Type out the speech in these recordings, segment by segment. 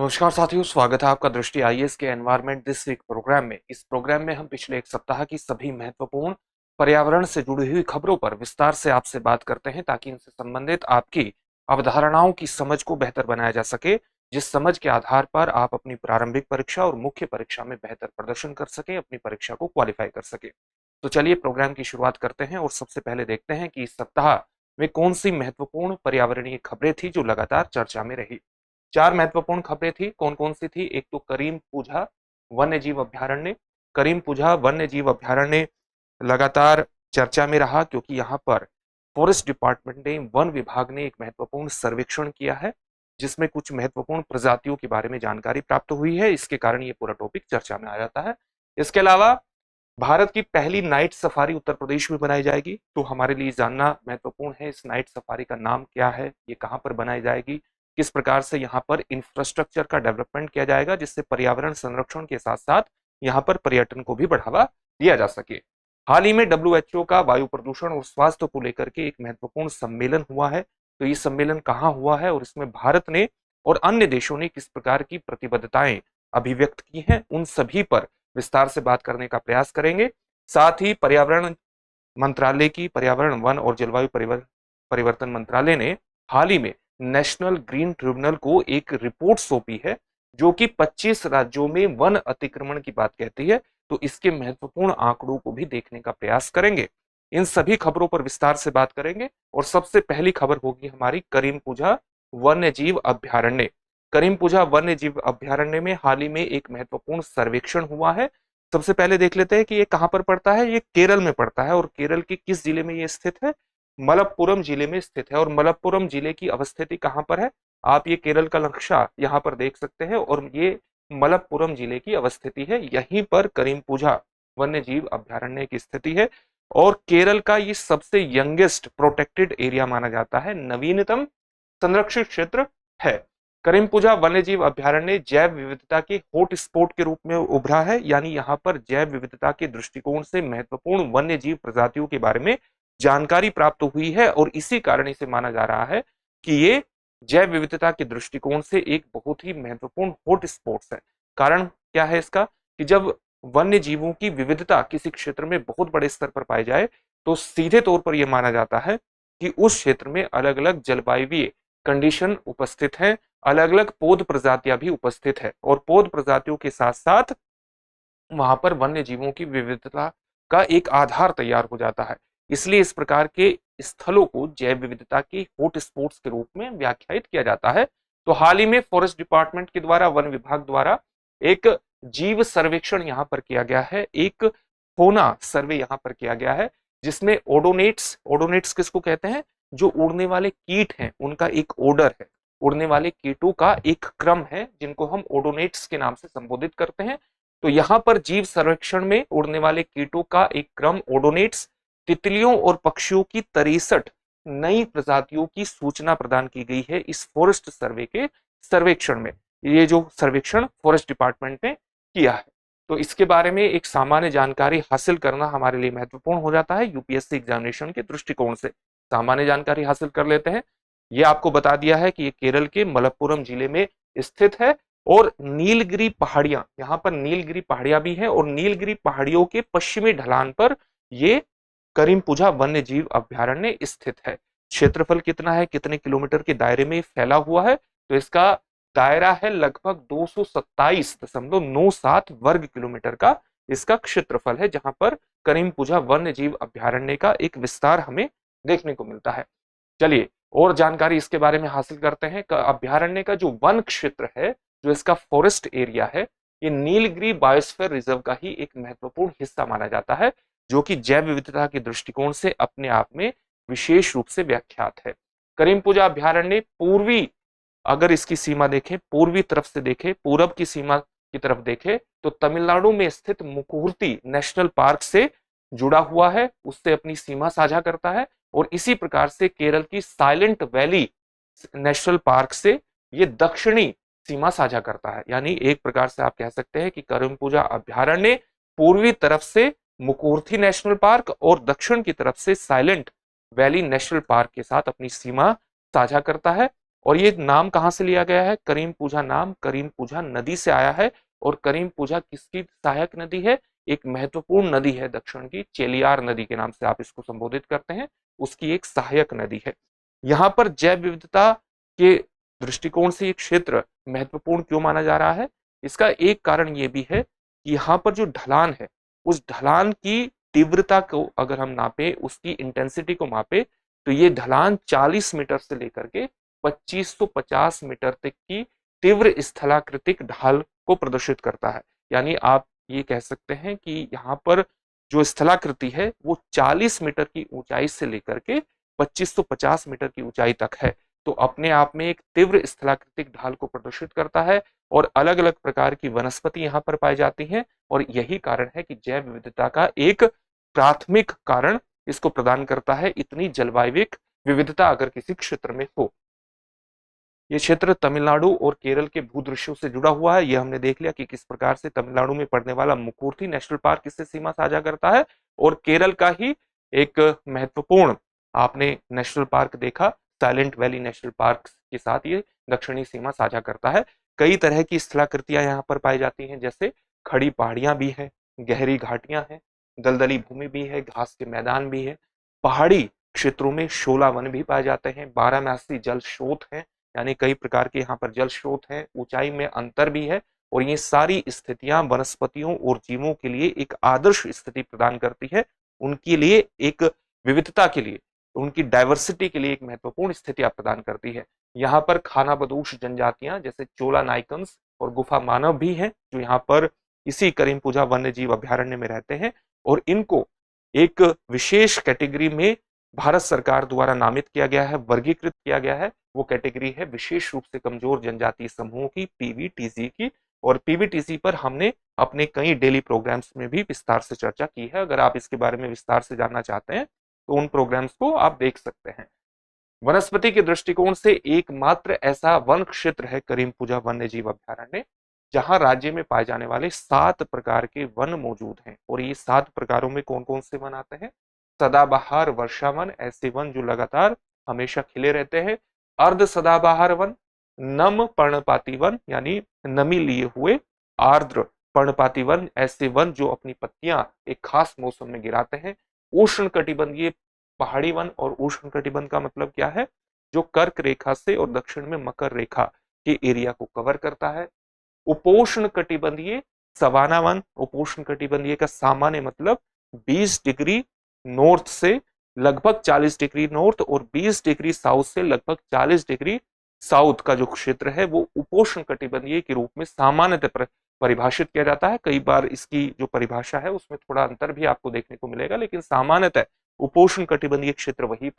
नमस्कार साथियों, स्वागत है आपका दृष्टि आईएएस के एनवायरमेंट दिस वीक प्रोग्राम में। इस प्रोग्राम में हम पिछले एक सप्ताह की सभी महत्वपूर्ण पर्यावरण से जुड़ी हुई खबरों पर विस्तार से आपसे बात करते हैं ताकि इनसे संबंधित आपकी अवधारणाओं की समझ को बेहतर बनाया जा सके, जिस समझ के आधार पर आप अपनी प्रारंभिक परीक्षा और मुख्य परीक्षा में बेहतर प्रदर्शन कर सके, अपनी परीक्षा को क्वालिफाई कर सके। तो चलिए प्रोग्राम की शुरुआत करते हैं और सबसे पहले देखते हैं कि इस सप्ताह में कौन सी महत्वपूर्ण पर्यावरणीय खबरें थी जो लगातार चर्चा में रही। चार महत्वपूर्ण खबरें थी। कौन कौन सी थी? एक तो करीम पूजा वन्य जीव अभ्यारण्य। करीम पूजा वन्य जीव अभ्यारण्य लगातार चर्चा में रहा क्योंकि यहाँ पर फॉरेस्ट डिपार्टमेंट ने, वन विभाग ने एक महत्वपूर्ण सर्वेक्षण किया है जिसमें कुछ महत्वपूर्ण प्रजातियों के बारे में जानकारी प्राप्त हुई है। इसके कारण ये पूरा टॉपिक चर्चा में आ जाता है। इसके अलावा भारत की पहली नाइट सफारी उत्तर प्रदेश में बनाई जाएगी, तो हमारे लिए जानना महत्वपूर्ण है इस नाइट सफारी का नाम क्या है, ये कहाँ पर बनाई जाएगी, किस प्रकार से यहाँ पर इंफ्रास्ट्रक्चर का डेवलपमेंट किया जाएगा जिससे पर्यावरण संरक्षण के साथ साथ यहाँ पर पर्यटन को भी बढ़ावा दिया जा सके। हाल ही में डब्ल्यूएचओ का वायु प्रदूषण और स्वास्थ्य को लेकर के एक महत्वपूर्ण सम्मेलन हुआ है। तो ये सम्मेलन कहाँ हुआ है और इसमें भारत ने और अन्य देशों ने किस प्रकार की प्रतिबद्धताएं अभिव्यक्त की हैं, उन सभी पर विस्तार से बात करने का प्रयास करेंगे। साथ ही पर्यावरण मंत्रालय की, पर्यावरण वन और जलवायु परिवर्तन मंत्रालय ने हाल ही में नेशनल ग्रीन ट्रिब्यूनल को एक रिपोर्ट सौंपी है जो कि 25 राज्यों में वन अतिक्रमण की बात कहती है। तो इसके महत्वपूर्ण आंकड़ों को भी देखने का प्रयास करेंगे। इन सभी खबरों पर विस्तार से बात करेंगे और सबसे पहली खबर होगी हमारी करीम पूजा वन्य जीव अभ्यारण्य। करीम पूजा वन्य जीव अभ्यारण्य में हाल ही में एक महत्वपूर्ण सर्वेक्षण हुआ है। सबसे पहले देख लेते हैं कि ये कहां पर पड़ता है। ये केरल में पड़ता है और केरल के किस जिले में ये स्थित है? मलप्पुरम जिले में स्थित है। और मलप्पुरम जिले की अवस्थिति कहां पर है? आप ये केरल का नक्शा यहाँ पर देख सकते हैं और ये मलप्पुरम जिले की अवस्थिति है। यहीं पर करीम पूजा वन्य जीव अभ्यारण्य की स्थिति है और केरल का ये सबसे यंगेस्ट प्रोटेक्टेड एरिया माना जाता है, नवीनतम संरक्षित क्षेत्र है। करीम पूजा वन्य जीव अभ्यारण्य जैव विविधता के हॉट स्पॉट के रूप में उभरा है, यानी यहाँ पर जैव विविधता के दृष्टिकोण से महत्वपूर्ण वन्य जीव प्रजातियों के बारे में जानकारी प्राप्त हुई है और इसी कारण इसे माना जा रहा है कि ये जैव विविधता के दृष्टिकोण से एक बहुत ही महत्वपूर्ण हॉट स्पॉट्स है। कारण क्या है इसका? कि जब वन्य जीवों की विविधता किसी क्षेत्र में बहुत बड़े स्तर पर पाई जाए तो सीधे तौर पर यह माना जाता है कि उस क्षेत्र में अलग अलग जलवायु कंडीशन उपस्थित है, अलग अलग पौध प्रजातियां भी उपस्थित है और पौध प्रजातियों के साथ साथ वहां पर वन्य जीवों की विविधता का एक आधार तैयार हो जाता है। इसलिए इस प्रकार के स्थलों को जैव विविधता के हॉट स्पॉट्स के रूप में व्याख्यायित किया जाता है। तो हाल ही में फॉरेस्ट डिपार्टमेंट के द्वारा, वन विभाग द्वारा एक जीव सर्वेक्षण यहाँ पर किया गया है, एक फोना सर्वे यहाँ पर किया गया है जिसमें ओडोनेट्स किसको कहते हैं? जो उड़ने वाले कीट हैं उनका एक ऑर्डर है, उड़ने वाले कीटों का एक क्रम है जिनको हम ओडोनेट्स के नाम से संबोधित करते हैं। तो यहाँ पर जीव सर्वेक्षण में उड़ने वाले कीटों का एक क्रम ओडोनेट्स, तितलियों और पक्षियों की 63 नई प्रजातियों की सूचना प्रदान की गई है इस फॉरेस्ट सर्वे के सर्वेक्षण में। ये जो सर्वेक्षण फॉरेस्ट डिपार्टमेंट ने किया है, तो इसके बारे में एक सामान्य जानकारी हासिल करना हमारे लिए महत्वपूर्ण हो जाता है। यूपीएससी एग्जामिनेशन के दृष्टिकोण से सामान्य जानकारी हासिल कर लेते हैं। ये आपको बता दिया है कि ये केरल के मलप्पुरम जिले में स्थित है और नीलगिरी पहाड़ियां, यहाँ पर नीलगिरी पहाड़ियां भी हैं और नीलगिरी पहाड़ियों के पश्चिमी ढलान पर ये करीम पूजा वन्य जीव अभ्यारण्य स्थित है। क्षेत्रफल कितना है, कितने किलोमीटर के दायरे में फैला हुआ है? तो इसका दायरा है लगभग 227.97 वर्ग किलोमीटर का इसका क्षेत्रफल है, जहां पर करीम पूजा वन्य जीव अभ्यारण्य का एक विस्तार हमें देखने को मिलता है। चलिए और जानकारी इसके बारे में हासिल करते हैं। अभ्यारण्य का जो वन क्षेत्र है, जो इसका फॉरेस्ट एरिया है, ये नीलगिरी बायोस्फीयर रिजर्व का ही एक महत्वपूर्ण हिस्सा माना जाता है जो कि जैव विविधता के दृष्टिकोण से अपने आप में विशेष रूप से व्याख्यात है। करीम पूजा अभ्यारण्य पूर्वी, अगर इसकी सीमा देखें, पूर्वी तरफ से देखें, पूरब की सीमा की तरफ देखें तो तमिलनाडु में स्थित मुकुर्ती नेशनल पार्क से जुड़ा हुआ है, उससे अपनी सीमा साझा करता है और इसी प्रकार से केरल की साइलेंट वैली नेशनल पार्क से ये दक्षिणी सीमा साझा करता है। यानी एक प्रकार से आप कह सकते हैं कि करीम पूजा अभ्यारण्य पूर्वी तरफ से मुकुर्थी नेशनल पार्क और दक्षिण की तरफ से साइलेंट वैली नेशनल पार्क के साथ अपनी सीमा साझा करता है। और ये नाम कहाँ से लिया गया है? करीम पूजा नाम करीम पूजा नदी से आया है। और करीम पूजा किसकी सहायक नदी है? एक महत्वपूर्ण नदी है दक्षिण की, चेलियार नदी के नाम से आप इसको संबोधित करते हैं, उसकी एक सहायक नदी है। यहाँ पर जैव विविधता के दृष्टिकोण से ये क्षेत्र महत्वपूर्ण क्यों माना जा रहा है? इसका एक कारण ये भी है कि यहाँ पर जो ढलान है, उस ढलान की तीव्रता को अगर हम नापे, उसकी इंटेंसिटी को मापे, तो ये ढलान 40 मीटर से लेकर के 2550 मीटर तक की तीव्र स्थलाकृतिक ढाल को प्रदर्शित करता है। यानी आप ये कह सकते हैं कि यहाँ पर जो स्थलाकृति है वो 40 मीटर की ऊंचाई से लेकर के 2550 मीटर की ऊंचाई तक है। तो अपने आप में एक तीव्र स्थलाकृतिक ढाल को प्रदर्शित करता है और अलग अलग प्रकार की वनस्पति यहाँ पर पाई जाती हैं। और यही कारण है कि जैव विविधता का एक प्राथमिक कारण इसको प्रदान करता है, इतनी जलवायविक विविधता अगर किसी क्षेत्र में हो। ये क्षेत्र तमिलनाडु और केरल के भूदृश्यों से जुड़ा हुआ है। ये हमने देख लिया कि किस प्रकार से तमिलनाडु में पड़ने वाला मुकुर्थी नेशनल पार्क इससे सीमा साझा करता है, और केरल का ही एक महत्वपूर्ण आपने नेशनल पार्क देखा, साइलेंट वैली नेशनल पार्क के साथ ये दक्षिणी सीमा साझा करता है। कई तरह की स्थलाकृतियां यहाँ पर पाई जाती हैं, जैसे खड़ी पहाड़ियां भी हैं, गहरी घाटियां हैं, दलदली भूमि भी है, घास के मैदान भी है। पहाड़ी क्षेत्रों में शोला वन भी पाए जाते हैं, बारहमासी जल स्रोत हैं, यानी कई प्रकार के यहाँ पर जल स्रोत हैं, ऊंचाई में अंतर भी है। और ये सारी स्थितियां वनस्पतियों और जीवों के लिए एक आदर्श स्थिति प्रदान करती है, उनके लिए एक विविधता के लिए, उनकी डाइवर्सिटी के लिए एक महत्वपूर्ण स्थितियां प्रदान करती है। यहाँ पर खानाबदोश जनजातियां जैसे चोला नाइकन्स और गुफा मानव भी हैं, जो यहाँ पर इसी करीम पूजा वन्य जीव अभ्यारण्य में रहते हैं। और इनको एक विशेष कैटेगरी में भारत सरकार द्वारा नामित किया गया है, वर्गीकृत किया गया है। वो कैटेगरी है विशेष रूप से कमजोर जनजातीय समूहों की, पीवीटीसी की। और पीवीटीसी पर हमने अपने कई डेली प्रोग्राम्स में भी विस्तार से चर्चा की है। अगर आप इसके बारे में विस्तार से जानना चाहते हैं तो उन प्रोग्राम्स को आप देख सकते हैं। वनस्पति के दृष्टिकोण से एकमात्र ऐसा वन क्षेत्र है करीम पूजा वन्य जीव अभ्यारण्य, जहां राज्य में पाए जाने वाले 7 प्रकार के वन मौजूद हैं। और ये 7 प्रकारों में कौन कौन से वन आते हैं? सदाबहार वर्षा वन, ऐसे वन जो लगातार हमेशा खिले रहते हैं। अर्ध सदाबहार वन, नम पर्णपाती वन यानी नमी लिए हुए आर्द्र पर्णपाती वन, ऐसे वन जो अपनी पत्तियां एक खास मौसम में गिराते हैं। उष्ण कटिबंधीय पहाड़ी वन, और उष्ण कटिबंध का मतलब क्या है? जो कर्क रेखा से और दक्षिण में मकर रेखा के एरिया को कवर करता है। उपोष्ण कटिबंधीय सवाना वन, उपोष्ण कटिबंधीय का सामान्य मतलब 20 डिग्री नॉर्थ से लगभग 40 डिग्री नॉर्थ और 20 डिग्री साउथ से लगभग 40 डिग्री साउथ का जो क्षेत्र है वो उपोष्ण कटिबंधीय के रूप में सामान्यतः परिभाषित किया जाता है। कई बार इसकी जो परिभाषा है उसमें थोड़ा अंतर भी आपको देखने को मिलेगा, लेकिन सामान्यतः उपोष्ण कटिबंधीय क्षेत्र वही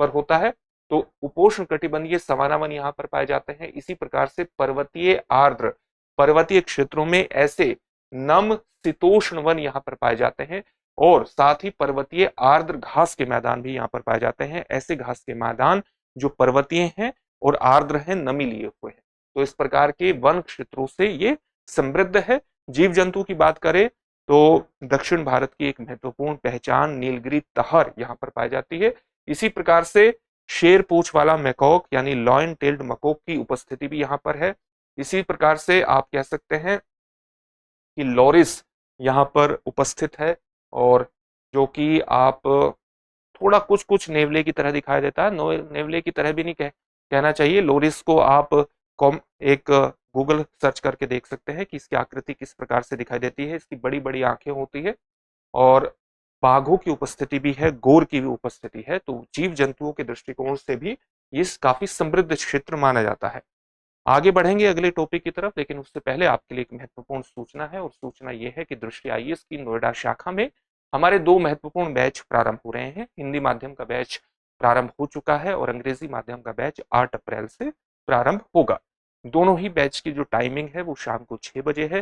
पर होता है। तो उपोष्ण कटिबंधीय सवाना वन यहाँ पर पाए जाते हैं। इसी प्रकार से पर्वतीय आर्द्र पर्वतीय क्षेत्रों में ऐसे नम शीतोष्ण वन यहाँ पर पाए जाते हैं। और साथ ही पर्वतीय आर्द्र घास के मैदान भी यहाँ पर पाए जाते हैं, ऐसे घास के मैदान जो पर्वतीय हैं और आर्द्र हैं, नमी लिए हुए हैं। तो इस प्रकार के वन क्षेत्रों से ये समृद्ध है। जीव जंतु की बात करें तो दक्षिण भारत की एक महत्वपूर्ण पहचान नीलगिरी तहर यहाँ पर पाई जाती है। इसी प्रकार से शेर पूंछ वाला मैकॉक यानी लॉयन टेल्ड मकोक की उपस्थिति भी यहाँ पर है। इसी प्रकार से आप कह सकते हैं कि लॉरिस यहाँ पर उपस्थित है, और जो कि आप थोड़ा कुछ कुछ नेवले की तरह दिखाई देता है। नेवले की तरह भी नहीं कहना चाहिए। लोरिस को आप एक गूगल सर्च करके देख सकते हैं कि इसकी आकृति किस प्रकार से दिखाई देती है। इसकी बड़ी बड़ी आंखें होती है और बाघों की उपस्थिति भी है, गोर की भी उपस्थिति है। तो जीव जंतुओं के दृष्टिकोण से भी ये काफी समृद्ध क्षेत्र माना जाता है। आगे बढ़ेंगे अगले टॉपिक की तरफ, लेकिन उससे पहले आपके लिए एक महत्वपूर्ण सूचना है, और सूचना यह है कि दृष्टि आईएएस की नोएडा शाखा में हमारे 2 महत्वपूर्ण बैच प्रारंभ हो रहे हैं। हिंदी माध्यम का बैच प्रारंभ हो चुका है और अंग्रेजी माध्यम का बैच 8 अप्रैल से प्रारंभ होगा। दोनों ही बैच की जो टाइमिंग है वो शाम को 6 बजे है।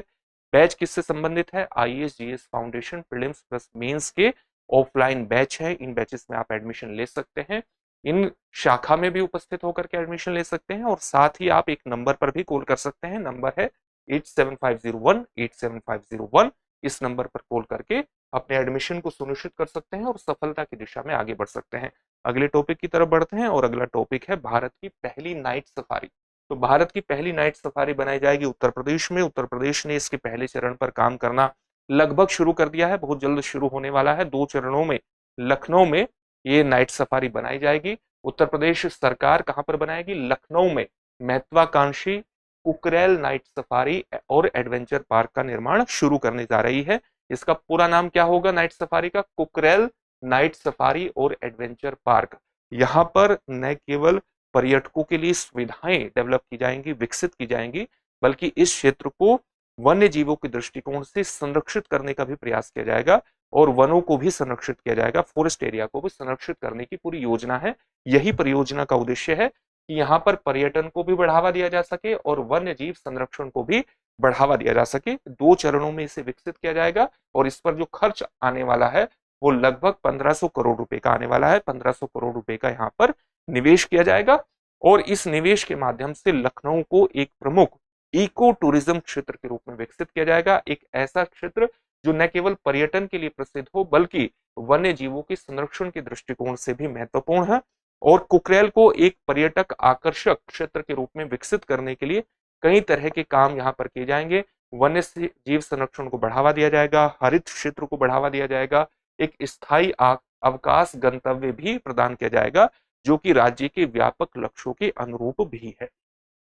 बैच किससे संबंधित है? IAS GS foundation prelims plus mains के ऑफलाइन बैच है। इन बैचेस में आप एडमिशन ले सकते हैं, इन शाखा में भी उपस्थित होकर के एडमिशन ले सकते हैं, और साथ ही आप एक नंबर पर भी कॉल कर सकते हैं। नंबर है 87501 87501। इस नंबर पर कॉल करके अपने एडमिशन को सुनिश्चित कर सकते हैं और सफलता की दिशा में आगे बढ़ सकते हैं। अगले टॉपिक की तरफ बढ़ते हैं और अगला टॉपिक है भारत की पहली नाइट सफारी। तो भारत की पहली नाइट सफारी बनाई जाएगी उत्तर प्रदेश में। उत्तर प्रदेश ने इसके पहले चरण पर काम करना लगभग शुरू कर दिया है, बहुत जल्द शुरू होने वाला है। 2 चरणों में लखनऊ में ये नाइट सफारी बनाई जाएगी। उत्तर प्रदेश सरकार कहां पर बनाएगी? लखनऊ में महत्वाकांक्षी कुकरेल नाइट सफारी और एडवेंचर पार्क का निर्माण शुरू करने जा रही है। इसका पूरा नाम क्या होगा नाइट सफारी का? कुकरेल नाइट सफारी और एडवेंचर पार्क। यहाँ पर न केवल पर्यटकों के लिए सुविधाएं डेवलप की जाएंगी, विकसित की जाएंगी, बल्कि इस क्षेत्र को वन्य जीवों के दृष्टिकोण से संरक्षित करने का भी प्रयास किया जाएगा और वनों को भी संरक्षित किया जाएगा, फॉरेस्ट एरिया को भी संरक्षित करने की पूरी योजना है। यही परियोजना का उद्देश्य है कि यहाँ पर पर्यटन को भी बढ़ावा दिया जा सके और वन्य जीव संरक्षण को भी बढ़ावा दिया जा सके। 2 चरणों में इसे विकसित किया जाएगा और इस पर जो खर्च आने वाला है वो लगभग 1500 करोड़ रुपए का आने वाला है। 1500 करोड़ रुपए का यहाँ पर निवेश किया जाएगा और इस निवेश के माध्यम से लखनऊ को एक प्रमुख इको टूरिज्म क्षेत्र के रूप में विकसित किया जाएगा। एक ऐसा क्षेत्र जो न केवल पर्यटन के लिए प्रसिद्ध हो बल्कि वन्य जीवों के संरक्षण के दृष्टिकोण से भी महत्वपूर्ण है। और कुकरेल को एक पर्यटक आकर्षक क्षेत्र के रूप में विकसित करने के लिए कई तरह के काम यहाँ पर किए जाएंगे। वन्य जीव संरक्षण को बढ़ावा दिया जाएगा, हरित क्षेत्र को बढ़ावा दिया जाएगा, एक स्थायी अवकाश गंतव्य भी प्रदान किया जाएगा जो कि राज्य के व्यापक लक्ष्यों के अनुरूप भी है।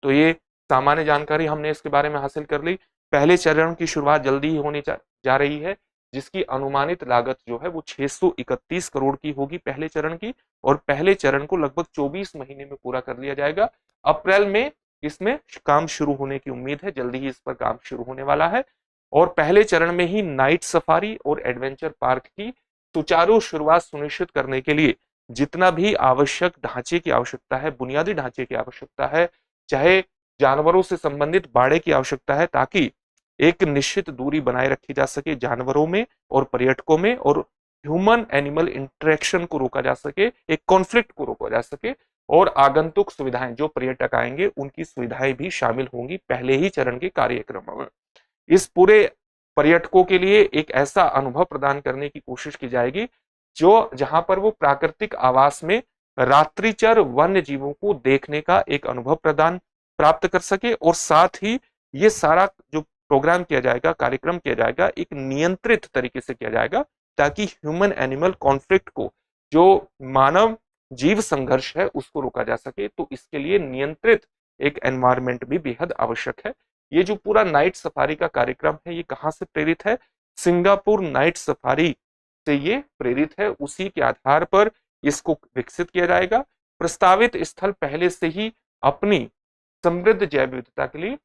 तो ये सामान्य जानकारी हमने इसके बारे में हासिल कर ली। पहले चरण की शुरुआत जल्दी ही होने जा रही है, जिसकी अनुमानित लागत जो है वो 631 करोड़ की होगी पहले चरण की, और पहले चरण को लगभग 24 महीने में पूरा कर लिया जाएगा। अप्रैल में इसमें काम शुरू होने की उम्मीद है, जल्दी ही इस पर काम शुरू होने वाला है। और पहले चरण में ही नाइट सफारी और एडवेंचर पार्क की सुचारू शुरुआत सुनिश्चित करने के लिए जितना भी आवश्यक ढांचे की आवश्यकता है, बुनियादी ढांचे की आवश्यकता है, चाहे जानवरों से संबंधित बाड़े की आवश्यकता है ताकि एक निश्चित दूरी बनाए रखी जा सके जानवरों में और पर्यटकों में, और ह्यूमन एनिमल इंटरेक्शन को रोका जा सके, एक कॉन्फ्लिक्ट को रोका जा सके, और आगंतुक सुविधाएं जो पर्यटक आएंगे उनकी सुविधाएं भी शामिल होंगी पहले ही चरण के कार्यक्रम में। इस पूरे पर्यटकों के लिए एक ऐसा अनुभव प्रदान करने की कोशिश की जाएगी जो जहां पर वो प्राकृतिक आवास में रात्रिचर वन्य जीवों को देखने का एक अनुभव प्रदान प्राप्त कर सके, और साथ ही ये सारा जो प्रोग्राम किया जाएगा, कार्यक्रम किया जाएगा, एक नियंत्रित तरीके से किया जाएगा ताकि ह्यूमन एनिमल कॉन्फ्लिक्ट को, जो मानव जीव संघर्ष है, उसको रोका जा सके। तो इसके लिए नियंत्रित एक एनवायरनमेंट भी बेहद आवश्यक है। ये जो पूरा नाइट सफारी का कार्यक्रम है ये कहाँ से प्रेरित है? सिंगापुर नाइट सफारी से ये प्रेरित है। उसी के आधार पर इसको विकसित किया जाएगा। प्रस्तावित स्थल पहले से ही अपनी समृद्ध जैव विविधता के लिए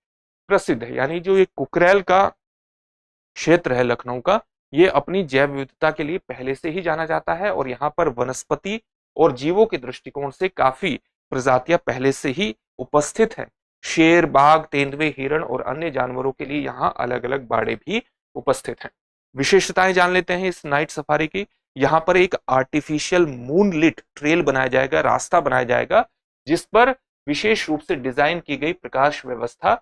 प्रसिद्ध है, यानी जो ये कुकरेल का क्षेत्र है लखनऊ का, ये अपनी जैव विविधता के लिए पहले से ही जाना जाता है और यहाँ पर वनस्पति और जीवों के दृष्टिकोण से काफी प्रजातियां पहले से ही उपस्थित हैं। शेर, बाघ, तेंदुए, हिरण और अन्य जानवरों के लिए यहाँ अलग अलग बाड़े भी उपस्थित हैं। विशेषताएं जान लेते हैं इस नाइट सफारी की। यहाँ पर एक आर्टिफिशियल मूनलिट ट्रेल बनाया जाएगा, रास्ता बनाया जाएगा, जिस पर विशेष रूप से डिजाइन की गई प्रकाश व्यवस्था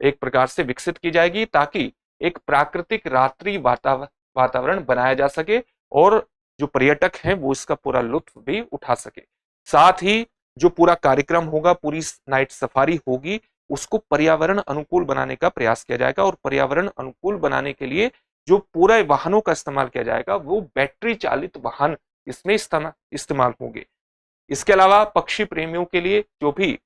एक प्रकार से विकसित की जाएगी ताकि एक प्राकृतिक रात्रि वातावरण बनाया जा सके और जो पर्यटक हैं वो इसका पूरा लुत्फ भी उठा सके। साथ ही जो पूरा कार्यक्रम होगा, पूरी नाइट सफारी होगी, उसको पर्यावरण अनुकूल बनाने का प्रयास किया जाएगा, और पर्यावरण अनुकूल बनाने के लिए जो पूरे वाहनों का इस्तेमाल किया जाएगा वो बैटरी चालित वाहन इसमें इस्तेमाल होंगे। इसके अलावा पक्षी प्रेमियों के लिए, जो भी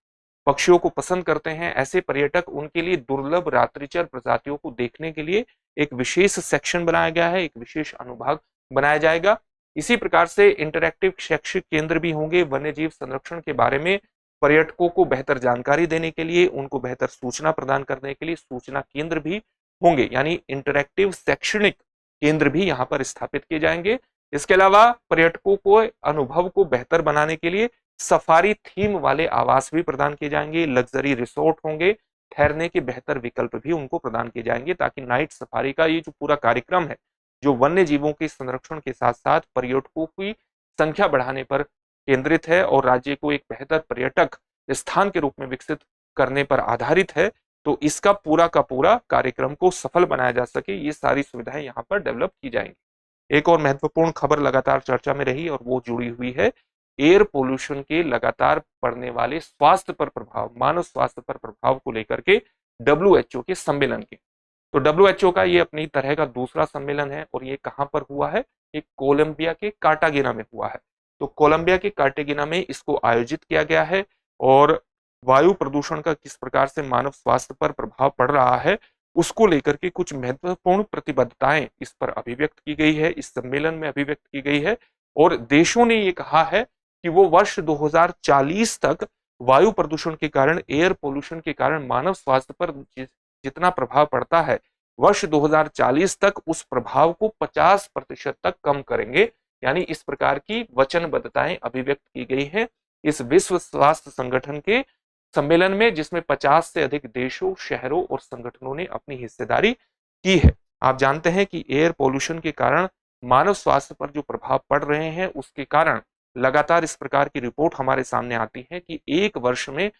पक्षियों को पसंद करते हैं ऐसे पर्यटक, उनके लिए दुर्लभ रात्रिचर प्रजातियों को देखने के लिए एक विशेष सेक्शन बनाया गया है, एक विशेष अनुभाग बनाया जाएगा। इसी प्रकार से इंटरैक्टिव शैक्षिक केंद्र भी होंगे। वन्यजीव संरक्षण के बारे में पर्यटकों को बेहतर जानकारी देने के लिए, उनको बेहतर सूचना प्रदान करने के लिए सूचना केंद्र भी होंगे, यानी इंटरैक्टिव शैक्षणिक केंद्र भी यहाँ पर स्थापित किए जाएंगे। इसके अलावा पर्यटकों को अनुभव को बेहतर बनाने के लिए सफारी थीम वाले आवास भी प्रदान किए जाएंगे, लग्जरी रिसोर्ट होंगे, ठहरने के बेहतर विकल्प भी उनको प्रदान किए जाएंगे ताकि नाइट सफारी का ये जो पूरा कार्यक्रम है, जो वन्य जीवों के संरक्षण के साथ साथ पर्यटकों की संख्या बढ़ाने पर केंद्रित है और राज्य को एक बेहतर पर्यटक स्थान के रूप में विकसित करने पर आधारित है, तो इसका पूरा का पूरा कार्यक्रम को सफल बनाया जा सके, ये सारी सुविधाएं यहाँ पर डेवलप की जाएंगी। एक और महत्वपूर्ण खबर लगातार चर्चा में रही और वो जुड़ी हुई है एयर पोल्यूशन के लगातार पड़ने वाले स्वास्थ्य पर प्रभाव, मानव स्वास्थ्य पर प्रभाव को लेकर के डब्ल्यूएचओ के सम्मेलन के। तो डब्ल्यूएचओ का ये अपनी तरह का दूसरा सम्मेलन है और ये कहां पर हुआ है, ये कोलंबिया के कार्टागेना में हुआ है। तो कोलंबिया के कार्टागेना में इसको आयोजित किया गया है और वायु प्रदूषण का किस प्रकार से मानव स्वास्थ्य पर प्रभाव पड़ रहा है उसको लेकर के कुछ महत्वपूर्ण प्रतिबद्धताएं इस पर अभिव्यक्त की गई है, इस सम्मेलन में अभिव्यक्त की गई है। और देशों ने ये कहा है कि वो वर्ष 2040 तक वायु प्रदूषण के कारण, एयर पोल्यूशन के कारण मानव स्वास्थ्य पर जितना प्रभाव पड़ता है, वर्ष 2040 तक उस प्रभाव को 50% तक कम करेंगे। यानी इस प्रकार की वचनबद्धताएं अभिव्यक्त की गई हैं इस विश्व स्वास्थ्य संगठन के सम्मेलन में, जिसमें 50 से अधिक देशों, शहरों और संगठनों ने अपनी हिस्सेदारी की है। आप जानते हैं कि एयर पोल्यूशन के कारण मानव स्वास्थ्य पर जो प्रभाव पड़ रहे हैं उसके कारण लगातार इस प्रकार की रिपोर्ट हमारे सामने आती है कि एक वर्ष में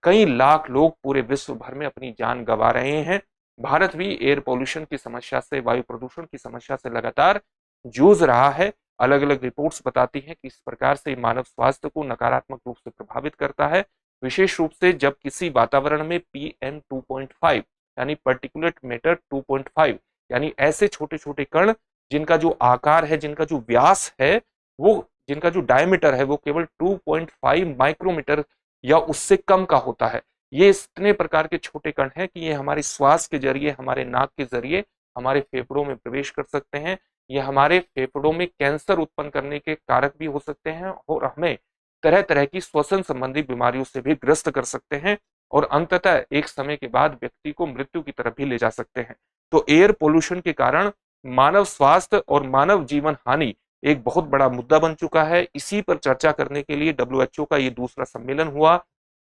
कई लाख लोग पूरे विश्व भर में अपनी जान गंवा रहे हैं। भारत भी एयर पोल्यूशन की समस्या से, वायु प्रदूषण की समस्या से लगातार जूझ रहा है। अलग अलग रिपोर्ट्स बताती हैं कि इस प्रकार से मानव स्वास्थ्य को नकारात्मक रूप से प्रभावित करता है, विशेष रूप से जब किसी वातावरण में PM 2.5 यानी पर्टिकुलेट मैटर 2.5 यानी ऐसे छोटे छोटे कण जिनका जो आकार है, जिनका जो व्यास है, वो जिनका जो डायमीटर है वो केवल 2.5 माइक्रोमीटर या उससे कम का होता है। ये इतने प्रकार के छोटे कण हैं कि ये हमारी श्वास के जरिए, हमारे नाक के जरिए हमारे फेफड़ों में प्रवेश कर सकते हैं। ये हमारे फेफड़ों में कैंसर उत्पन्न करने के कारक भी हो सकते हैं और हमें तरह तरह की श्वसन संबंधी बीमारियों से भी ग्रस्त कर सकते हैं और अंततः एक समय के बाद व्यक्ति को मृत्यु की तरफ भी ले जा सकते हैं। तो एयर पोल्यूशन के कारण मानव स्वास्थ्य और मानव जीवन हानि एक बहुत बड़ा मुद्दा बन चुका है। इसी पर चर्चा करने के लिए डब्ल्यूएचओ का ये दूसरा सम्मेलन हुआ,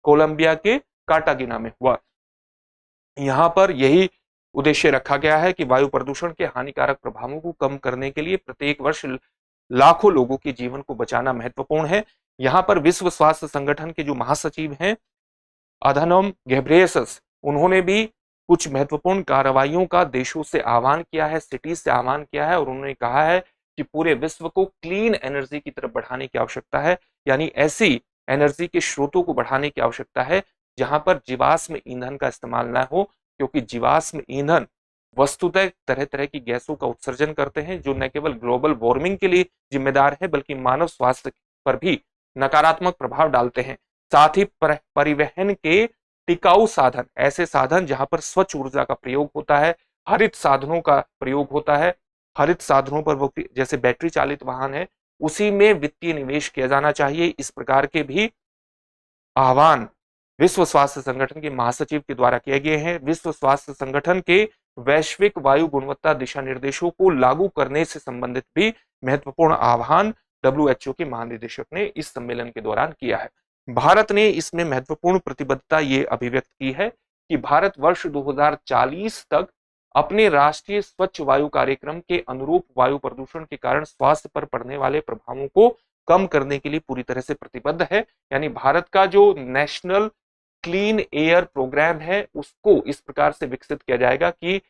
कोलंबिया के कार्टागेना में हुआ। यहाँ पर यही उद्देश्य रखा गया है कि वायु प्रदूषण के हानिकारक प्रभावों को कम करने के लिए प्रत्येक वर्ष लाखों लोगों के जीवन को बचाना महत्वपूर्ण है। यहाँ पर विश्व स्वास्थ्य संगठन के जो महासचिव हैं अधानोम घेब्रेयेसस, उन्होंने भी कुछ महत्वपूर्ण कार्रवाइयों का देशों से आह्वान किया है, सिटीज से आह्वान किया है और उन्होंने कहा है कि पूरे विश्व को क्लीन एनर्जी की तरफ बढ़ाने की आवश्यकता है। यानी ऐसी एनर्जी के स्रोतों को बढ़ाने की आवश्यकता है जहां पर जीवाश्म ईंधन का इस्तेमाल ना हो, क्योंकि जीवाश्म ईंधन वस्तुतः तरह तरह की गैसों का उत्सर्जन करते हैं जो न केवल ग्लोबल वार्मिंग के लिए जिम्मेदार है बल्कि मानव स्वास्थ्य पर भी नकारात्मक प्रभाव डालते हैं। साथ ही परिवहन के टिकाऊ साधन, ऐसे साधन जहां पर स्वच्छ ऊर्जा का प्रयोग होता है, हरित साधनों का प्रयोग होता है, हरित साधनों पर वो जैसे बैटरी चालित वाहन है, उसी में वित्तीय निवेश किया जाना चाहिए। इस प्रकार के भी आह्वान विश्व स्वास्थ्य संगठन के महासचिव के द्वारा किए गए हैं। विश्व स्वास्थ्य संगठन के वैश्विक वायु गुणवत्ता दिशा निर्देशों को लागू करने से संबंधित भी महत्वपूर्ण आह्वान डब्ल्यूएचओ के महानिदेशक ने इस सम्मेलन के दौरान किया है। भारत ने इसमें महत्वपूर्ण प्रतिबद्धता ये अभिव्यक्त की है कि भारत वर्ष 2040 तक अपने राष्ट्रीय स्वच्छ वायु कार्यक्रम के अनुरूप वायु प्रदूषण के कारण स्वास्थ्य पर पड़ने वाले प्रभावों को कम करने के लिए पूरी तरह से प्रतिबद्ध है। यानी भारत का जो नेशनल क्लीन एयर प्रोग्राम है उसको इस प्रकार से विकसित किया जाएगा कि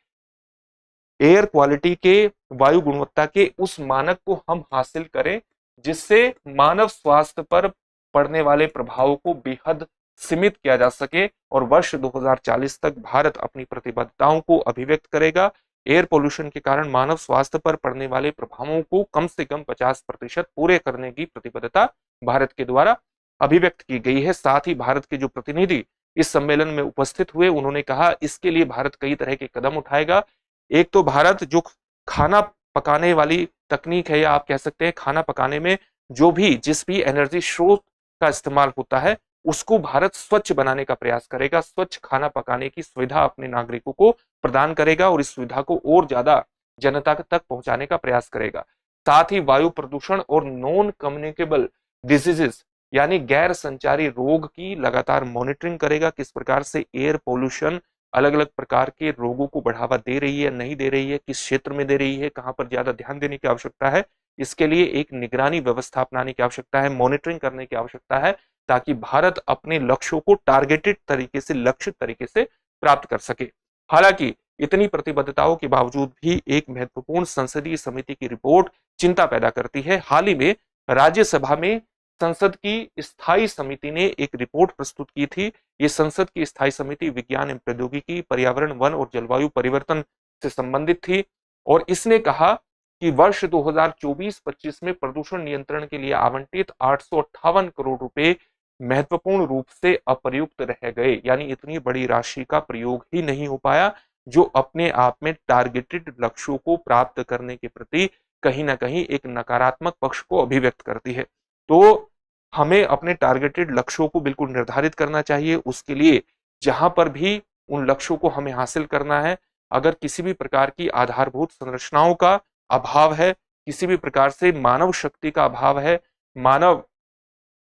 एयर क्वालिटी के, वायु गुणवत्ता के उस मानक को हम हासिल करें जिससे मानव स्वास्थ्य पर पड़ने वाले प्रभावों को बेहद सीमित किया जा सके और वर्ष 2040 तक भारत अपनी प्रतिबद्धताओं को अभिव्यक्त करेगा। एयर पोल्यूशन के कारण मानव स्वास्थ्य पर पड़ने वाले प्रभावों को कम से कम 50% पूरे करने की प्रतिबद्धता भारत के द्वारा अभिव्यक्त की गई है। साथ ही भारत के जो प्रतिनिधि इस सम्मेलन में उपस्थित हुए उन्होंने कहा इसके लिए भारत कई तरह के कदम उठाएगा। एक तो भारत जो खाना पकाने वाली तकनीक है, या आप कह सकते हैं खाना पकाने में जिस भी एनर्जी स्रोत का इस्तेमाल होता है उसको भारत स्वच्छ बनाने का प्रयास करेगा। स्वच्छ खाना पकाने की सुविधा अपने नागरिकों को प्रदान करेगा और इस सुविधा को और ज्यादा जनता तक पहुंचाने का प्रयास करेगा। साथ ही वायु प्रदूषण और नॉन कम्युनिकेबल डिजीजेस यानी गैर संचारी रोग की लगातार मॉनिटरिंग करेगा। किस प्रकार से एयर पोल्यूशन अलग अलग प्रकार के रोगों को बढ़ावा दे रही है, नहीं दे रही है, किस क्षेत्र में दे रही है, कहां पर ज्यादा ध्यान देने की आवश्यकता है, इसके लिए एक निगरानी व्यवस्था अपनाने की आवश्यकता है, मॉनिटरिंग करने की आवश्यकता है, ताकि भारत अपने लक्ष्यों को टारगेटेड तरीके से, लक्षित तरीके से प्राप्त कर सके। हालांकि इतनी प्रतिबद्धताओं के बावजूद भी एक महत्वपूर्ण संसदीय समिति की रिपोर्ट चिंता पैदा करती है। हाल ही में राज्यसभा में संसद की स्थायी समिति ने एक रिपोर्ट प्रस्तुत की थी। ये संसद की स्थायी समिति विज्ञान एवं प्रौद्योगिकी, पर्यावरण, वन और जलवायु परिवर्तन से संबंधित थी और इसने कहा कि वर्ष 2024-25 में प्रदूषण नियंत्रण के लिए आवंटित 858 करोड़ रुपए महत्वपूर्ण रूप से अप्रयुक्त रह गए, यानी इतनी बड़ी राशि का प्रयोग ही नहीं हो पाया, जो अपने आप में टारगेटेड लक्ष्यों को प्राप्त करने के प्रति कहीं ना कहीं एक नकारात्मक पक्ष को अभिव्यक्त करती है। तो हमें अपने टारगेटेड लक्ष्यों को बिल्कुल निर्धारित करना चाहिए। उसके लिए जहां पर भी उन लक्ष्यों को हमें हासिल करना है, अगर किसी भी प्रकार की आधारभूत संरचनाओं का अभाव है, किसी भी प्रकार से मानव शक्ति का अभाव है, मानव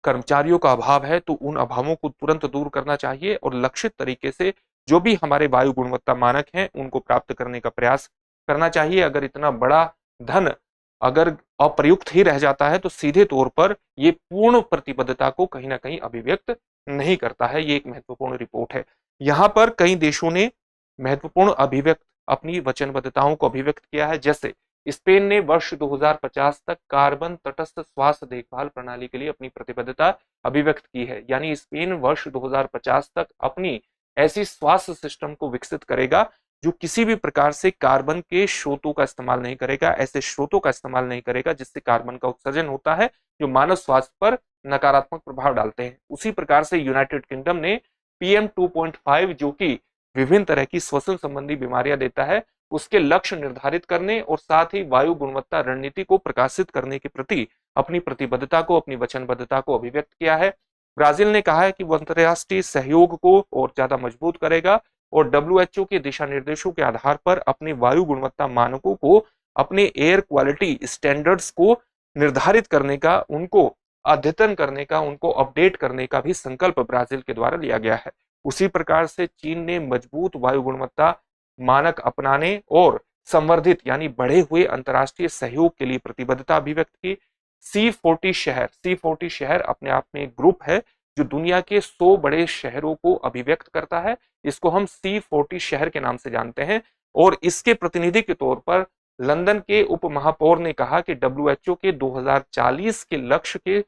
कर्मचारियों का अभाव है, तो उन अभावों को तुरंत दूर करना चाहिए और लक्षित तरीके से जो भी हमारे वायु गुणवत्ता मानक हैं उनको प्राप्त करने का प्रयास करना चाहिए। अगर इतना बड़ा धन अगर अप्रयुक्त ही रह जाता है तो सीधे तौर पर ये पूर्ण प्रतिबद्धता को कहीं ना कहीं अभिव्यक्त नहीं करता है। ये एक महत्वपूर्ण रिपोर्ट है। यहाँ पर कई देशों ने महत्वपूर्ण अभिव्यक्त अपनी वचनबद्धताओं को अभिव्यक्त किया है। जैसे स्पेन ने वर्ष 2050 तक कार्बन तटस्थ स्वास्थ्य देखभाल प्रणाली के लिए अपनी प्रतिबद्धता अभिव्यक्त की है, यानी स्पेन वर्ष 2050 तक अपनी ऐसी स्वास्थ्य सिस्टम को विकसित करेगा जो किसी भी प्रकार से कार्बन के स्रोतों का इस्तेमाल नहीं करेगा, ऐसे स्रोतों का इस्तेमाल नहीं करेगा जिससे कार्बन का उत्सर्जन होता है, जो मानव स्वास्थ्य पर नकारात्मक प्रभाव डालते हैं। उसी प्रकार से यूनाइटेड किंगडम ने PM 2.5 जो कि विभिन्न तरह की श्वसन संबंधी बीमारियां देता है, उसके लक्ष्य निर्धारित करने और साथ ही वायु गुणवत्ता रणनीति को प्रकाशित करने के प्रति अपनी प्रतिबद्धता को, अपनी वचनबद्धता को अभिव्यक्त किया है। ब्राजील ने कहा है कि वो अंतर्राष्ट्रीय सहयोग को और ज्यादा मजबूत करेगा और WHO के दिशा निर्देशों के आधार पर अपने वायु गुणवत्ता मानकों को, अपने एयर क्वालिटी स्टैंडर्ड्स को निर्धारित करने का, उनको अद्यतन करने का, उनको अपडेट करने का भी संकल्प ब्राजील के द्वारा लिया गया है। उसी प्रकार से चीन ने मजबूत वायु गुणवत्ता मानक अपनाने और संवर्धित यानी बढ़े हुए अंतर्राष्ट्रीय सहयोग के लिए प्रतिबद्धता अभिव्यक्त की। C40 शहर अपने आप में एक ग्रुप है जो दुनिया के 100 बड़े शहरों को अभिव्यक्त करता है। इसको हम C40 शहर के नाम से जानते हैं और इसके प्रतिनिधि के तौर पर लंदन के उप महापौर ने कहा कि WHO के 2040 के लक्ष्य के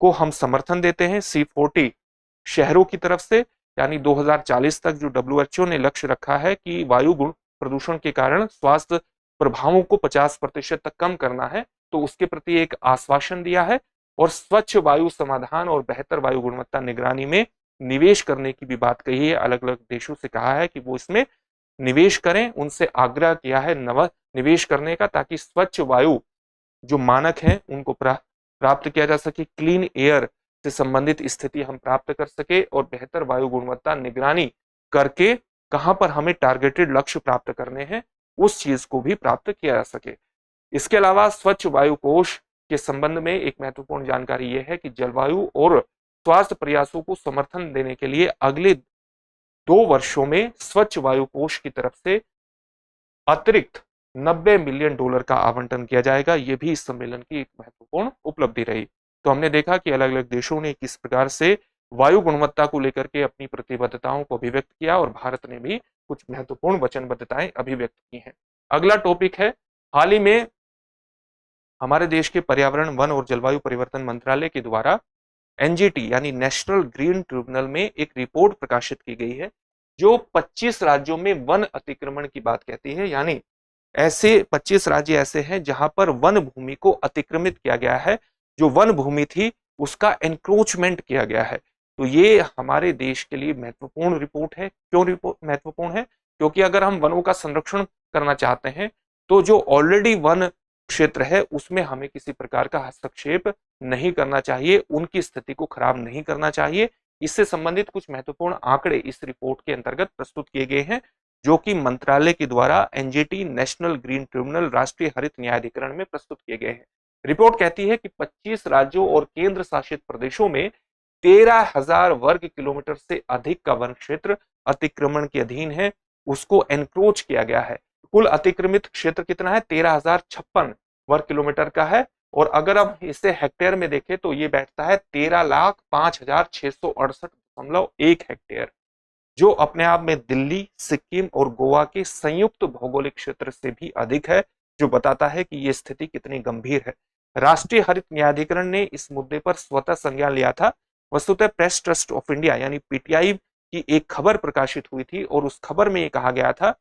को हम समर्थन देते हैं C40 शहरों की तरफ से, यानी 2040 तक जो WHO ने लक्ष्य रखा है कि वायु प्रदूषण के कारण स्वास्थ्य प्रभावों को 50% तक कम करना है, तो उसके प्रति एक आश्वासन दिया है और स्वच्छ वायु समाधान और बेहतर वायु गुणवत्ता निगरानी में निवेश करने की भी बात कही है। अलग अलग देशों से कहा है कि वो इसमें निवेश करें, उनसे आग्रह किया है नव निवेश करने का, ताकि स्वच्छ वायु जो मानक हैं उनको प्राप्त किया जा सके, क्लीन एयर से संबंधित स्थिति हम प्राप्त कर सके और बेहतर वायु गुणवत्ता निगरानी करके कहां पर हमें टारगेटेड लक्ष्य प्राप्त करने हैं उस चीज को भी प्राप्त किया जा सके। इसके अलावा स्वच्छ वायु कोष के संबंध में एक महत्वपूर्ण जानकारी यह है कि जलवायु और स्वास्थ्य प्रयासों को समर्थन देने के लिए अगले 2 वर्षों में स्वच्छ वायु कोष की तरफ से अतिरिक्त $90 मिलियन का आवंटन किया जाएगा। यह भी इस सम्मेलन की एक महत्वपूर्ण उपलब्धि रही। तो हमने देखा कि अलग अलग देशों ने किस प्रकार से वायु गुणवत्ता को लेकर के अपनी प्रतिबद्धताओं को अभिव्यक्त किया और भारत ने भी कुछ महत्वपूर्ण वचनबद्धताएं अभिव्यक्त की हैं। अगला टॉपिक है, हाल ही में हमारे देश के पर्यावरण, वन और जलवायु परिवर्तन मंत्रालय के द्वारा NGT यानी नेशनल ग्रीन ट्रिब्यूनल में एक रिपोर्ट प्रकाशित की गई है जो 25 राज्यों में वन अतिक्रमण की बात कहती है। यानी ऐसे 25 राज्य ऐसे हैं जहां पर वन भूमि को अतिक्रमित किया गया है, जो वन भूमि थी उसका एनक्रोचमेंट किया गया है। तो ये हमारे देश के लिए महत्वपूर्ण रिपोर्ट है। क्यों रिपोर्ट महत्वपूर्ण है? क्योंकि अगर हम वनों का संरक्षण करना चाहते हैं तो जो ऑलरेडी वन क्षेत्र है उसमें हमें किसी प्रकार का हस्तक्षेप नहीं करना चाहिए, उनकी स्थिति को खराब नहीं करना चाहिए। इससे संबंधित कुछ महत्वपूर्ण आंकड़े इस रिपोर्ट के अंतर्गत प्रस्तुत किए गए हैं जो कि मंत्रालय के द्वारा NGT नेशनल ग्रीन ट्रिब्यूनल राष्ट्रीय हरित न्यायाधिकरण में प्रस्तुत किए गए हैं। रिपोर्ट कहती है कि 25 राज्यों और केंद्र शासित प्रदेशों में 13,000 वर्ग किलोमीटर से अधिक का वन क्षेत्र अतिक्रमण के अधीन है, उसको एनक्रोच किया गया है। कुल अतिक्रमित क्षेत्र कितना है? 13,056 वर्ग किलोमीटर का है और अगर हम इसे हेक्टेयर में देखें तो ये बैठता है 13,05,668.1 हेक्टेयर। जो अपने आप में दिल्ली, सिक्किम और गोवा के संयुक्त भौगोलिक क्षेत्र से भी अधिक है, जो बताता है कि ये स्थिति कितनी गंभीर है। राष्ट्रीय हरित न्यायाधिकरण ने इस मुद्दे पर स्वतः संज्ञान लिया था। वस्तुतः प्रेस ट्रस्ट ऑफ इंडिया यानी पीटीआई की एक खबर प्रकाशित हुई थी और उस खबर में ये कहा गया था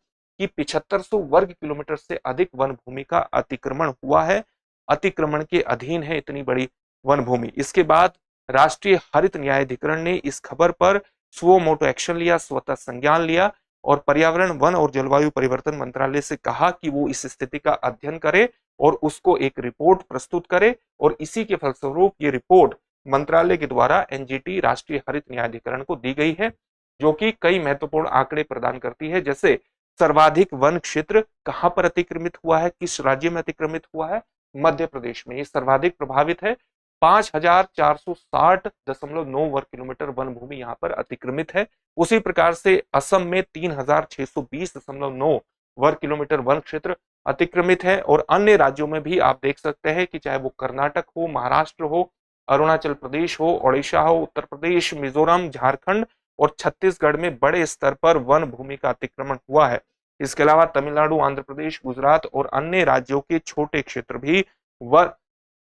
कि 7500 वर्ग किलोमीटर से अधिक वन भूमि का अतिक्रमण हुआ है, अतिक्रमण के अधीन है इतनी बड़ी वन भूमि। इसके बाद राष्ट्रीय हरित न्यायाधिकरण ने इस खबर पर सुओ मोटो एक्शन लिया, स्वतः संज्ञान लिया और पर्यावरण, वन और जलवायु परिवर्तन मंत्रालय से कहा कि वो इस स्थिति का अध्ययन करे और उसको एक रिपोर्ट प्रस्तुत करे और इसी के फलस्वरूप ये रिपोर्ट मंत्रालय के द्वारा एनजीटी राष्ट्रीय हरित न्यायाधिकरण को दी गई है, जो कि कई महत्वपूर्ण आंकड़े प्रदान करती है, जैसे सर्वाधिक वन क्षेत्र कहां पर अतिक्रमित हुआ है, किस राज्य में अतिक्रमित हुआ है, मध्य प्रदेश में ये सर्वाधिक प्रभावित है। 5460.9 वर्ग किलोमीटर वन भूमि यहाँ पर अतिक्रमित है। उसी प्रकार से असम में 3620.9 वर्ग किलोमीटर वन क्षेत्र अतिक्रमित है और अन्य राज्यों में भी आप देख सकते हैं कि चाहे वो कर्नाटक हो, महाराष्ट्र हो, अरुणाचल प्रदेश हो, ओडिशा हो, उत्तर प्रदेश, मिजोरम, झारखंड और छत्तीसगढ़ में बड़े स्तर पर वन भूमि का अतिक्रमण हुआ है। इसके अलावा तमिलनाडु, आंध्र प्रदेश, गुजरात और अन्य राज्यों के छोटे क्षेत्र भी वन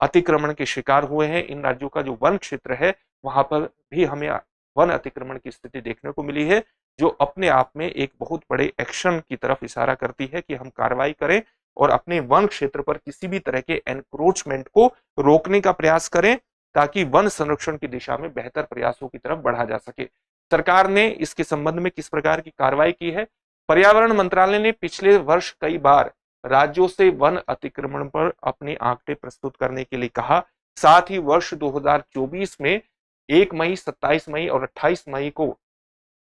अतिक्रमण के शिकार हुए हैं। इन राज्यों का जो वन क्षेत्र है वहां पर भी हमें वन अतिक्रमण की स्थिति देखने को मिली है, जो अपने आप में एक बहुत बड़े एक्शन की तरफ इशारा करती है कि हम कार्रवाई करें और अपने वन क्षेत्र पर किसी भी तरह के एनक्रोचमेंट को रोकने का प्रयास करें, ताकि वन संरक्षण की दिशा में बेहतर प्रयासों की तरफ बढ़ा जा सके। सरकार ने इसके संबंध में किस प्रकार की कार्रवाई की है? पर्यावरण मंत्रालय ने पिछले वर्ष कई बार राज्यों से वन अतिक्रमण पर अपने आंकड़े प्रस्तुत करने के लिए कहा। साथ ही वर्ष 2024 में 1 मई, 27 मई और 28 मई को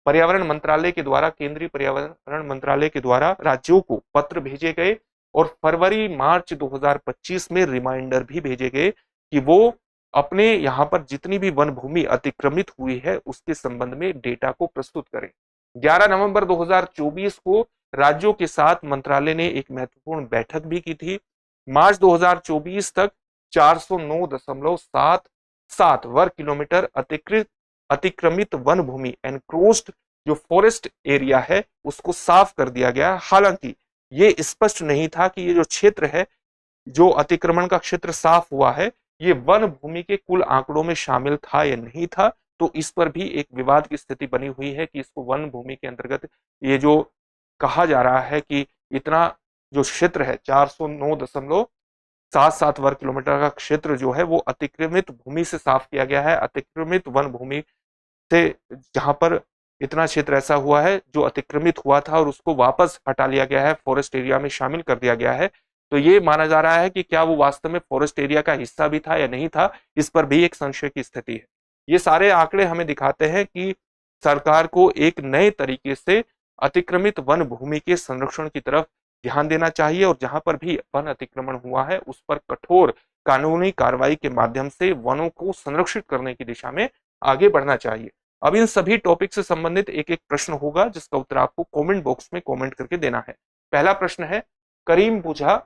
पर्यावरण मंत्रालय के द्वारा, केंद्रीय पर्यावरण मंत्रालय के द्वारा राज्यों को पत्र भेजे गए और फरवरी मार्च 2025 में रिमाइंडर भी भेजे गए कि वो अपने यहाँ पर जितनी भी वन भूमि अतिक्रमित हुई है उसके संबंध में डेटा को प्रस्तुत करें। 11 नवंबर 2024 को राज्यों के साथ मंत्रालय ने एक महत्वपूर्ण बैठक भी की थी। मार्च 2024 तक 409.77 वर्ग किलोमीटर अतिक्रमित वन भूमि, एनक्रोच्ड जो फॉरेस्ट एरिया है, उसको साफ कर दिया गया। हालांकि ये स्पष्ट नहीं था कि ये जो क्षेत्र है, जो अतिक्रमण का क्षेत्र साफ हुआ है, ये वन भूमि के कुल आंकड़ों में शामिल था या नहीं था। तो इस पर भी एक विवाद की स्थिति बनी हुई है कि इसको वन भूमि के अंतर्गत ये जो कहा जा रहा है कि इतना जो क्षेत्र है 409.77 वर्ग किलोमीटर का क्षेत्र जो है वो अतिक्रमित भूमि से साफ किया गया है। अतिक्रमित वन भूमि से जहां पर इतना क्षेत्र ऐसा हुआ है जो अतिक्रमित हुआ था और उसको वापस हटा लिया गया है, फॉरेस्ट एरिया में शामिल कर दिया गया है। तो ये माना जा रहा है कि क्या वो वास्तव में फॉरेस्ट एरिया का हिस्सा भी था या नहीं था, इस पर भी एक संशय की स्थिति है। ये सारे आंकड़े हमें दिखाते हैं कि सरकार को एक नए तरीके से अतिक्रमित वन भूमि के संरक्षण की तरफ ध्यान देना चाहिए और जहां पर भी वन अतिक्रमण हुआ है उस पर कठोर कानूनी कार्रवाई के माध्यम से वनों को संरक्षित करने की दिशा में आगे बढ़ना चाहिए। अब इन सभी टॉपिक से संबंधित एक एक प्रश्न होगा जिसका उत्तर आपको कमेंट बॉक्स में कमेंट करके देना है। पहला प्रश्न है, करीम पूछा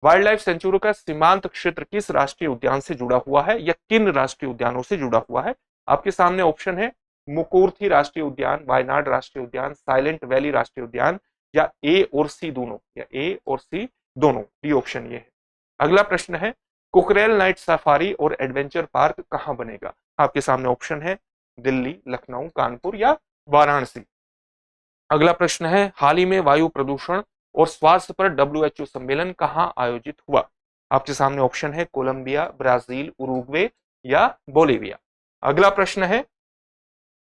वाइल्ड लाइफ सेंचुरी का सीमांत क्षेत्र किस राष्ट्रीय उद्यान से जुड़ा हुआ है या किन राष्ट्रीय उद्यानों से जुड़ा हुआ है? आपके सामने ऑप्शन है मुकुर्थी राष्ट्रीय उद्यान, वायनाड राष्ट्रीय उद्यान, साइलेंट वैली राष्ट्रीय उद्यान या ए और सी दोनों, या ए और सी दोनों, डी ऑप्शन ये है। अगला प्रश्न है, कुकरेल नाइट सफारी और एडवेंचर पार्क कहां बनेगा? आपके सामने ऑप्शन है दिल्ली, लखनऊ, कानपुर या वाराणसी। अगला प्रश्न है, हाल ही में वायु प्रदूषण और स्वास्थ्य पर WHO सम्मेलन कहां आयोजित हुआ? आपके सामने ऑप्शन है कोलंबिया, ब्राजील, उरुग्वे या बोलिविया। अगला प्रश्न है,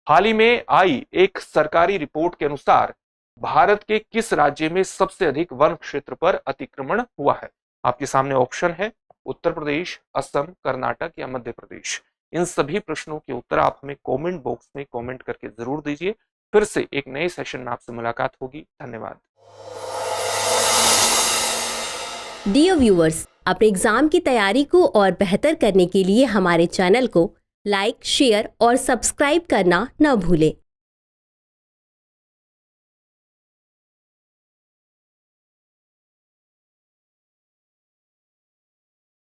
हाल ही में आई एक सरकारी रिपोर्ट के अनुसार भारत के किस राज्य में सबसे अधिक वन क्षेत्र पर अतिक्रमण हुआ है? आपके सामने ऑप्शन है उत्तर प्रदेश, असम, कर्नाटक या मध्य प्रदेश। इन सभी प्रश्नों के उत्तर आप हमें कमेंट बॉक्स में कमेंट करके जरूर दीजिए। फिर से एक नए सेशन में आपसे मुलाकात होगी। धन्यवाद। डियर व्यूअर्स, अपने एग्जाम की तैयारी को और बेहतर करने के लिए हमारे चैनल को लाइक, शेयर और सब्सक्राइब करना न भूलें।